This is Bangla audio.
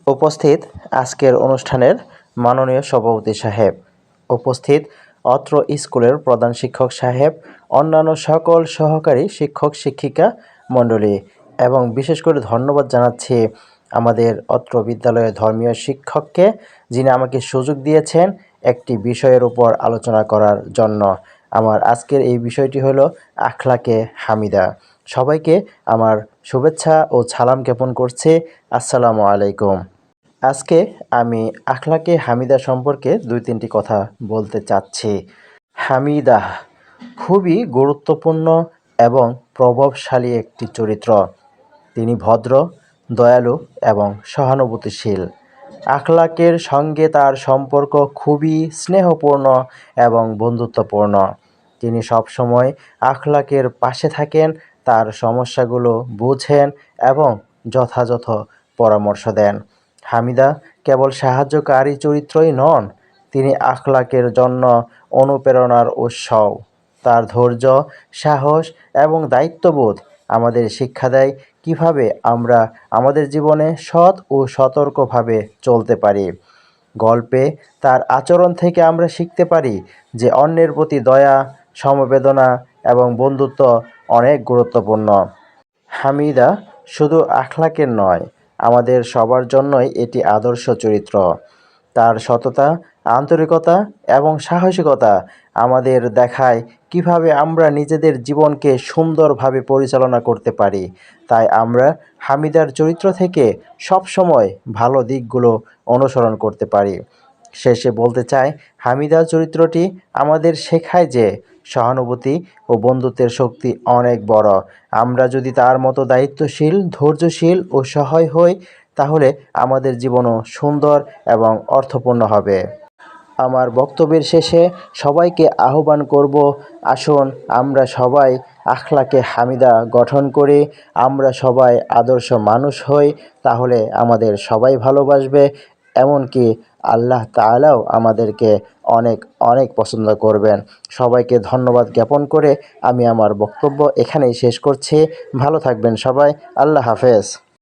উপস্থিত আজকের অনুষ্ঠানের মাননীয় সভাপতি সাহেব, উপস্থিত অত্র স্কুলের প্রধান শিক্ষক সাহেব, অন্যান্য সকল সহকারী শিক্ষক শিক্ষিকা মণ্ডলী এবং বিশেষ করে ধন্যবাদ জানাচ্ছি আমাদের অত্র বিদ্যালয়ের ধর্মীয় শিক্ষককে, যিনি আমাকে সুযোগ দিয়েছেন একটি বিষয়ের উপর আলোচনা করার জন্য। আমার আজকের এই বিষয়টি হলো আখলাকে হামিদা। সবাইকে আমার শুভেচ্ছা ও সালাম জ্ঞাপন করছি। আসসালামু আলাইকুম। আজকে আমি আখলাকে হামিদা সম্পর্কে 2-3টি কথা বলতে চাচ্ছি। হামিদা খুবই গুরুত্বপূর্ণ এবং প্রভাবশালী একটি চরিত্র। তিনি ভদ্র, দয়ালু এবং সহানুভূতিশীল। আখলাকের সঙ্গে তার সম্পর্ক খুবই স্নেহপূর্ণ এবং বন্ধুত্বপূর্ণ। তিনি সবসময় আখলাকের পাশে থাকেন, তার সমস্যাগুলো বুঝেন এবং যথাযথ পরামর্শ দেন। হামিদা কেবল সাহায্যকারী চরিত্রই নন, তিনি আখলাকের জন্য অনুপ্রেরণার উৎসও। তার ধৈর্য, সাহস এবং দায়িত্ববোধ আমাদের শিক্ষা দেয় কিভাবে আমরা আমাদের জীবনে সৎ ও সতর্কভাবে চলতে পারি। গল্পে তার আচরণ থেকে আমরা শিখতে পারি যে অন্যের প্রতি দয়া, সমবেদনা এবং বন্ধুত্ব অনেক গুরুত্বপূর্ণ। হামিদা শুধু আখলাকের নয়, আমাদের সবার জন্যই এটি আদর্শ চরিত্র। তার সততা, আন্তরিকতা এবং সাহসিকতা আমাদের দেখায় কিভাবে আমরা নিজেদের জীবনকে সুন্দরভাবে পরিচালনা করতে পারি। তাই আমরা হামিদার চরিত্র থেকে সবসময় ভালো দিকগুলো অনুসরণ করতে পারি। শেষে বলতে চাই, হামিদা চরিত্রটি আমাদের শেখায় যে সহানুভূতি ও বন্ধুত্বের শক্তি অনেক বড়। আমরা যদি তার মতো দায়িত্বশীল, ধৈর্যশীল ও সহায় হই, তাহলে আমাদের জীবনও সুন্দর এবং অর্থপূর্ণ হবে। আমার বক্তব্যের শেষে সবাইকে আহ্বান করব, আসুন আমরা সবাই আখলাকে হামিদা গঠন করি, আমরা সবাই আদর্শ মানুষ হই, তাহলে আমাদের সবাই ভালোবাসবে, এমনকি আল্লাহ তাআলাও আমাদেরকে অনেক অনেক পছন্দ করবেন। সবাইকে ধন্যবাদ জ্ঞাপন করে আমি আমার বক্তব্য এখানেই শেষ করছি। ভালো থাকবেন সবাই। আল্লাহ হাফেজ।